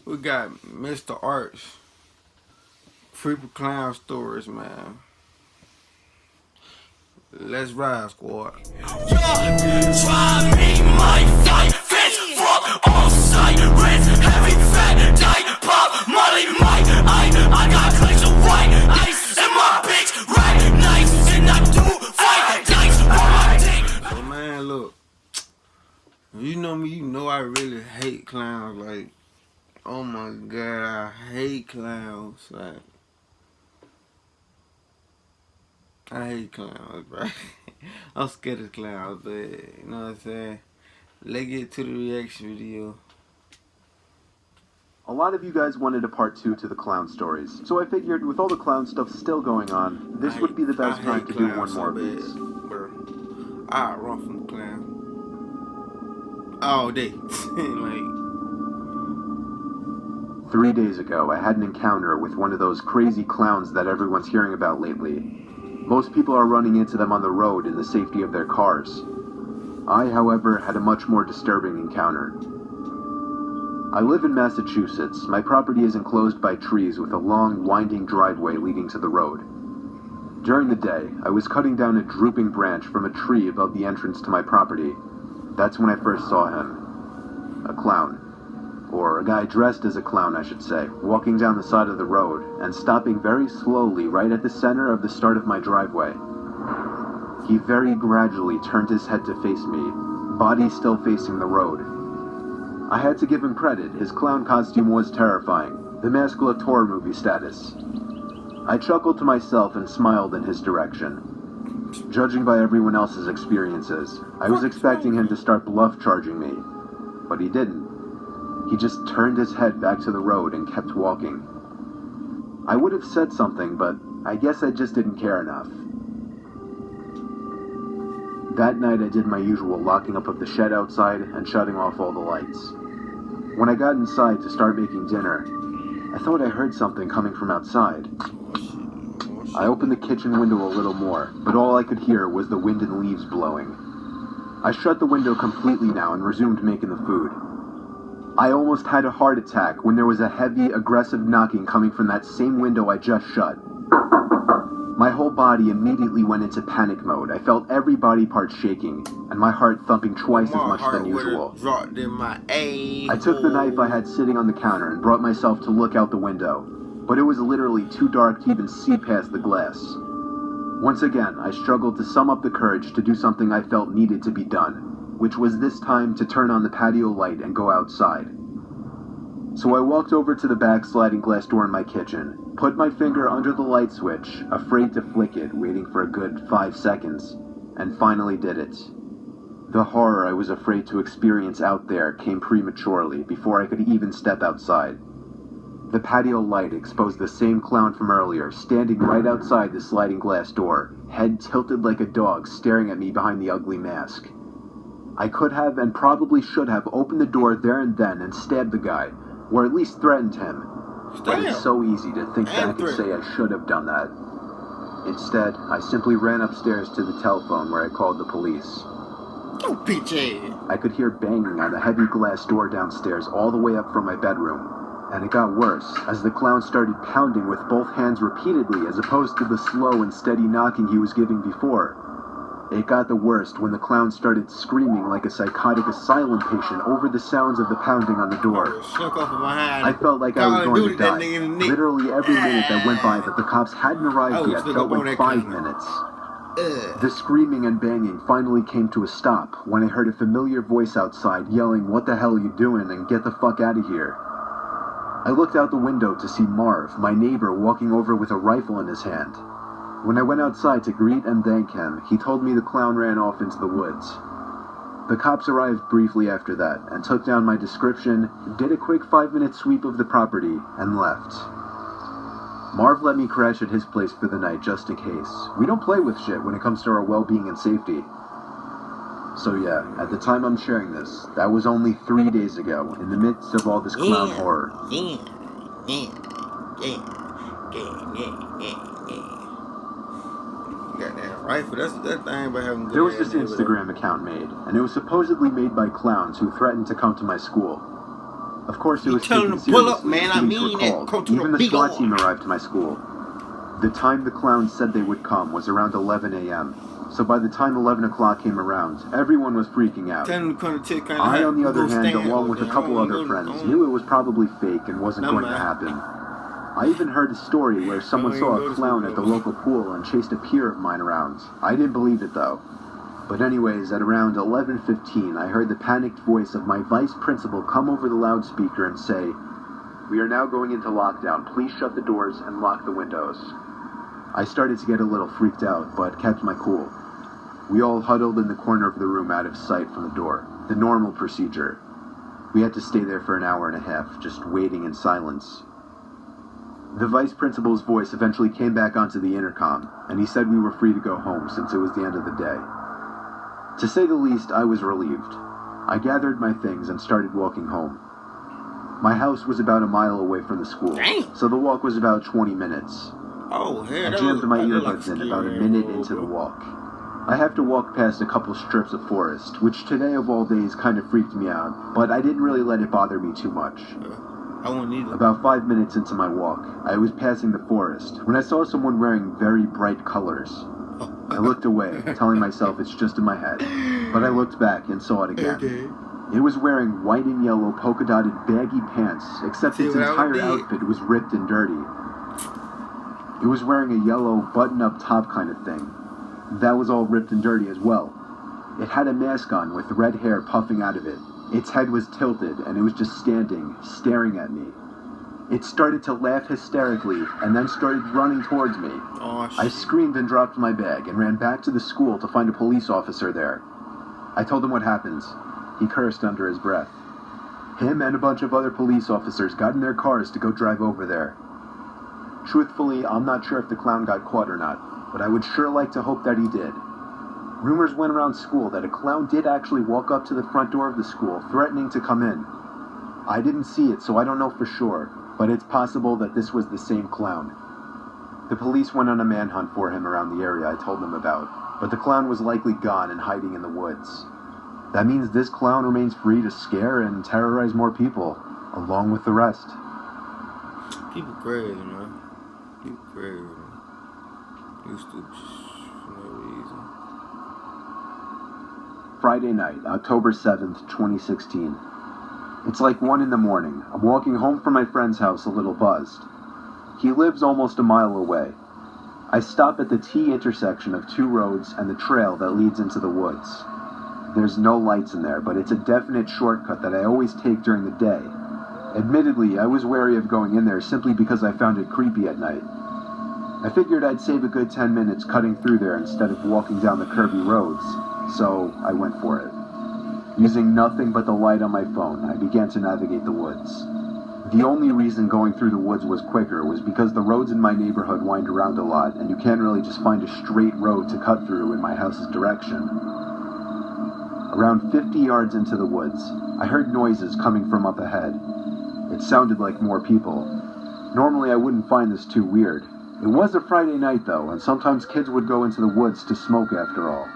We got Mr. Arts, Creepy Clown Stories, man. Let's ride, squad. Try me, my fight, fist, fuck, all sirens, heavy, fat, die, pop, molly, I got clicks of white, ice in my bitch, right, nice, and I do fight, dice, for my dick. So, man, look. You know me, you know I really hate clowns. Like, oh my god, I hate clowns. Like, I hate clowns, bro. I'm scared of clowns, but you know what I'm saying? Let's get to the reaction video. A lot of you guys wanted a part 2 to the clown stories, so I figured with all the clown stuff still going on, this would be the best time to do one more of these. Bro. I run from the clown all day. Like, 3 days ago, I had an encounter with one of those crazy clowns that everyone's hearing about lately. Most people are running into them on the road in the safety of their cars. I, however, had a much more disturbing encounter. I live in Massachusetts. My property is enclosed by trees with a long, winding driveway leading to the road. During the day, I was cutting down a drooping branch from a tree above the entrance to my property. That's when I first saw him. A clown. Or a guy dressed as a clown, I should say, walking down the side of the road and stopping very slowly right at the center of the start of my driveway. He very gradually turned his head to face me, body still facing the road. I had to give him credit. His clown costume was terrifying, the Mask Latour movie status. I chuckled to myself and smiled in his direction. Judging by everyone else's experiences, I was expecting him to start bluff charging me, but he didn't. He just turned his head back to the road and kept walking. I would have said something, but I guess I just didn't care enough. That night I did my usual locking up of the shed outside and shutting off all the lights. When I got inside to start making dinner, I thought I heard something coming from outside. I opened the kitchen window a little more, but all I could hear was the wind and leaves blowing. I shut the window completely now and resumed making the food. I almost had a heart attack when there was a heavy, aggressive knocking coming from that same window I just shut. My whole body immediately went into panic mode. I felt every body part shaking, and my heart thumping twice as much than usual. Dropped in my I took the knife I had sitting on the counter and brought myself to look out the window, but it was literally too dark to even see past the glass. Once again, I struggled to sum up the courage to do something I felt needed to be done, which was this time to turn on the patio light and go outside. So I walked over to the back sliding glass door in my kitchen, put my finger under the light switch, afraid to flick it, waiting for a good 5 seconds, and finally did it. The horror I was afraid to experience out there came prematurely, before I could even step outside. The patio light exposed the same clown from earlier, standing right outside the sliding glass door, head tilted like a dog, staring at me behind the ugly mask. I could have and probably should have opened the door there and then and stabbed the guy, or at least threatened him. But it's so easy to think back and say I should have done that. Instead, I simply ran upstairs to the telephone where I called the police. Oh, PJ. I could hear banging on the heavy glass door downstairs all the way up from my bedroom. And it got worse, as the clown started pounding with both hands repeatedly as opposed to the slow and steady knocking he was giving before. It got the worst when the clown started screaming like a psychotic asylum patient over the sounds of the pounding on the door. I felt like I was going to die. Literally every minute that went by that the cops hadn't arrived yet felt like 5 minutes. The screaming and banging finally came to a stop when I heard a familiar voice outside yelling, "What the hell are you doing?" and "Get the fuck out of here." I looked out the window to see Marv, my neighbor, walking over with a rifle in his hand. When I went outside to greet and thank him, he told me the clown ran off into the woods. The cops arrived briefly after that and took down my description, did a quick 5-minute sweep of the property, and left. Marv let me crash at his place for the night just in case. We don't play with shit when it comes to our well-being and safety. So yeah, at the time I'm sharing this, that was only 3 days ago, in the midst of all this clown horror. Goddamn rifle, that's that thing about having good. There was this Instagram account made, and it was supposedly made by clowns who threatened to come to my school. A Of course, it You was tell taken him to pull up, seriously. man. I Police mean were that. called. Come to the Even the big SWAT one. team arrived to my school. The time the clowns said they would come was around 11 a.m. So by the time 11 o'clock came around, everyone was freaking out. Tell him to come to check on I, on the other hand, along with a couple other friends, knew it was probably fake and wasn't going to happen. I even heard a story where someone saw a clown at the local pool and chased a peer of mine around. I didn't believe it though. But anyways, at around 11:15, I heard the panicked voice of my vice principal come over the loudspeaker and say, "We are now going into lockdown. Please shut the doors and lock the windows." I started to get a little freaked out, but kept my cool. We all huddled in the corner of the room out of sight from the door. The normal procedure. We had to stay there for an hour and a half, just waiting in silence. The vice principal's voice eventually came back onto the intercom, and he said we were free to go home since it was the end of the day. To say the least, I was relieved. I gathered my things and started walking home. My house was about a mile away from the school, so the walk was about 20 minutes. Oh, hell, I jammed my earbuds in about a minute into the walk. I have to walk past a couple strips of forest, which today of all days kind of freaked me out, but I didn't really let it bother me too much. I won't need it. About 5 minutes into my walk, I was passing the forest when I saw someone wearing very bright colors. I looked away, telling myself it's just in my head, but I looked back and saw it again. Okay. It was wearing white and yellow polka-dotted baggy pants, except its entire outfit was ripped and dirty. It was wearing a yellow button-up top kind of thing. That was all ripped and dirty as well. It had a mask on with red hair puffing out of it. Its head was tilted, and it was just standing, staring at me. It started to laugh hysterically, and then started running towards me. Oh, I screamed and dropped my bag, and ran back to the school to find a police officer there. I told him what happened. He cursed under his breath. Him and a bunch of other police officers got in their cars to go drive over there. Truthfully, I'm not sure if the clown got caught or not, but I would sure like to hope that he did. Rumors went around school that a clown did actually walk up to the front door of the school, threatening to come in. I didn't see it, so I don't know for sure, but it's possible that this was the same clown. The police went on a manhunt for him around the area I told them about, but the clown was likely gone and hiding in the woods. That means this clown remains free to scare and terrorize more people, along with the rest. people crazy, man. People crazy, man. Used to for no reason. Friday night, October 7th, 2016. It's like 1 in the morning. I'm walking home from my friend's house a little buzzed. He lives almost a mile away. I stop at the T intersection of 2 roads and the trail that leads into the woods. There's no lights in there, but it's a definite shortcut that I always take during the day. Admittedly, I was wary of going in there simply because I found it creepy at night. I figured I'd save a good 10 minutes cutting through there instead of walking down the curvy roads, so I went for it. Using nothing but the light on my phone, I began to navigate the woods. The only reason going through the woods was quicker was because the roads in my neighborhood wind around a lot, and you can't really just find a straight road to cut through in my house's direction. Around 50 yards into the woods, I heard noises coming from up ahead. It sounded like more people. Normally I wouldn't find this too weird. It was a Friday night though, and sometimes kids would go into the woods to smoke after all.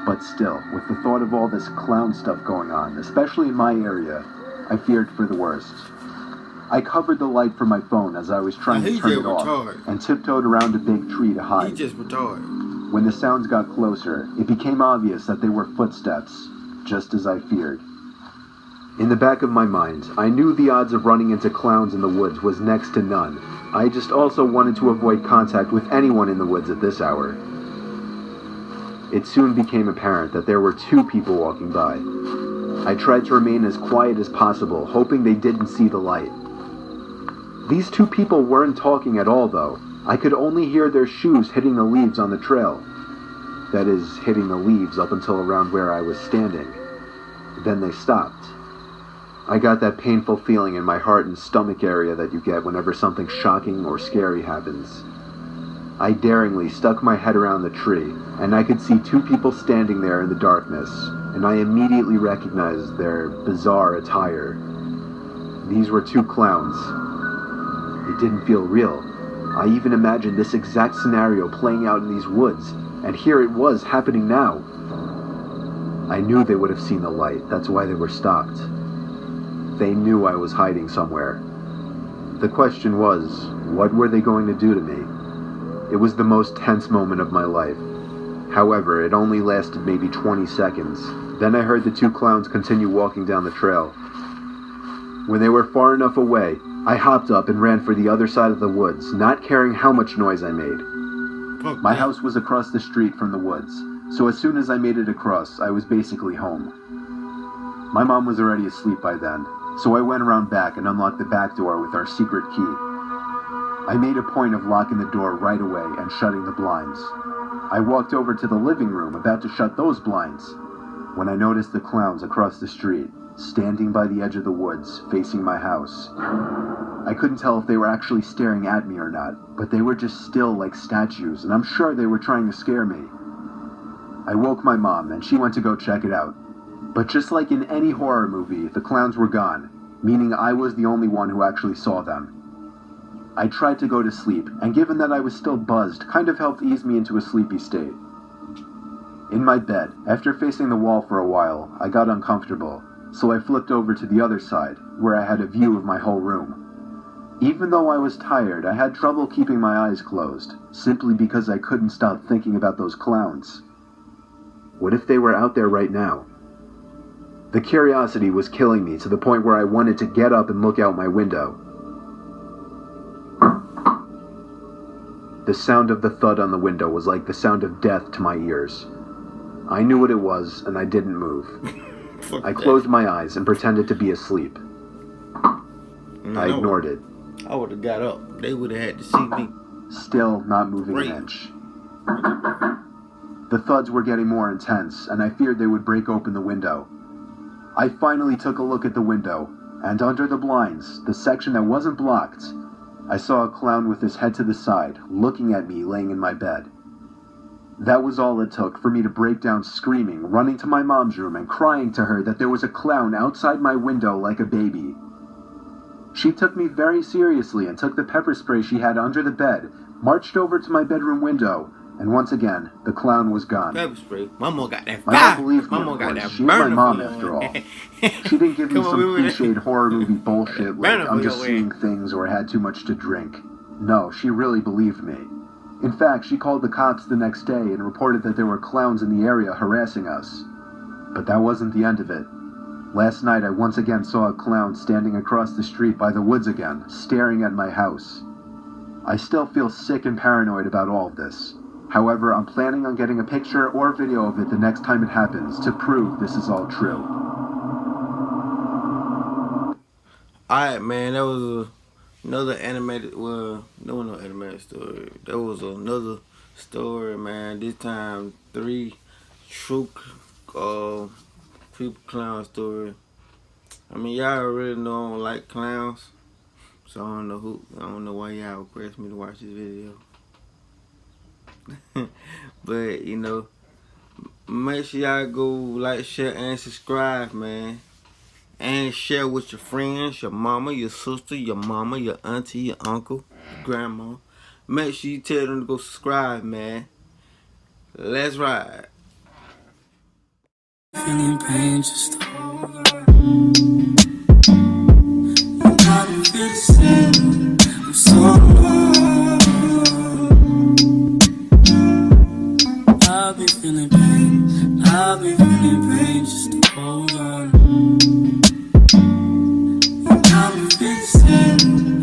But still, with the thought of all this clown stuff going on, especially in my area, I feared for the worst. I covered the light from my phone as I was trying to turn it off, and tiptoed around a big tree to hide. He just retarded. When the sounds got closer, it became obvious that they were footsteps, just as I feared. In the back of my mind, I knew the odds of running into clowns in the woods was next to none. I just also wanted to avoid contact with anyone in the woods at this hour. It soon became apparent that there were 2 people walking by. I tried to remain as quiet as possible, hoping they didn't see the light. These 2 people weren't talking at all, though. I could only hear their shoes hitting the leaves on the trail. That is, hitting the leaves up until around where I was standing. Then they stopped. I got that painful feeling in my heart and stomach area that you get whenever something shocking or scary happens. I daringly stuck my head around the tree, and I could see 2 people standing there in the darkness, and I immediately recognized their bizarre attire. These were 2 clowns. It didn't feel real. I even imagined this exact scenario playing out in these woods, and here it was happening now. I knew they would have seen the light, that's why they were stopped. they knew I was hiding somewhere. The question was, what were they going to do to me? It was the most tense moment of my life. However, it only lasted maybe 20 seconds. Then I heard the two clowns continue walking down the trail. When they were far enough away, I hopped up and ran for the other side of the woods, not caring how much noise I made. My house was across the street from the woods, so as soon as I made it across, I was basically home. My mom was already asleep by then, so I went around back and unlocked the back door with our secret key. I made a point of locking the door right away and shutting the blinds. I walked over to the living room about to shut those blinds, when I noticed the clowns across the street, standing by the edge of the woods, facing my house. I couldn't tell if they were actually staring at me or not, but they were just still like statues, and I'm sure they were trying to scare me. I woke my mom, and she went to go check it out. But just like in any horror movie, the clowns were gone, meaning I was the only one who actually saw them. I tried to go to sleep, and given that I was still buzzed, kind of helped ease me into a sleepy state. In my bed, after facing the wall for a while, I got uncomfortable, so I flipped over to the other side, where I had a view of my whole room. Even though I was tired, I had trouble keeping my eyes closed, simply because I couldn't stop thinking about those clowns. What if they were out there right now? The curiosity was killing me to the point where I wanted to get up and look out my window. The sound of the thud on the window was like the sound of death to my ears. I knew what it was, and I didn't move. I closed my eyes and pretended to be asleep. I ignored it. I would have got up. They would have had to see me. Still not moving an inch. The thuds were getting more intense, and I feared they would break open the window. I finally took a look at the window, and under the blinds, the section that wasn't blocked, I saw a clown with his head to the side, looking at me laying in my bed. That was all it took for me to break down screaming, running to my mom's room and crying to her that there was a clown outside my window like a baby. She took me very seriously and took the pepper spray she had under the bed, marched over to my bedroom window, and once again, the clown was gone. Pepper spray. Mama got that fire. My mom believed me, Mama of got course. that She is my burner mom, for after you. all. She didn't give me Come on, some we were- cliched horror movie bullshit like Burner I'm for just your seeing things or had too much to drink. No, she really believed me. In fact, she called the cops the next day and reported that there were clowns in the area harassing us. But that wasn't the end of it. Last night I once again saw a clown standing across the street by the woods again, staring at my house. I still feel sick and paranoid about all of this. However, I'm planning on getting a picture or video of it the next time it happens to prove this is all true. Alright, man, that was another animated, well, no animated story. That was another story, man. This time, 3 true people clown story. I mean, y'all really know I don't like clowns, so I don't know why y'all pressed me to watch this video. But, you know, make sure y'all go like, share, and subscribe, man. And share with your friends, your mama, your sister, your mama, your auntie, your uncle, your grandma. Make sure you tell them to go subscribe, man. Let's ride. Feeling pain, just hold on. You gotta feel the same. I'm so alone. I'll be feeling pain. I'll be feeling pain, just hold on. You gotta feel the same.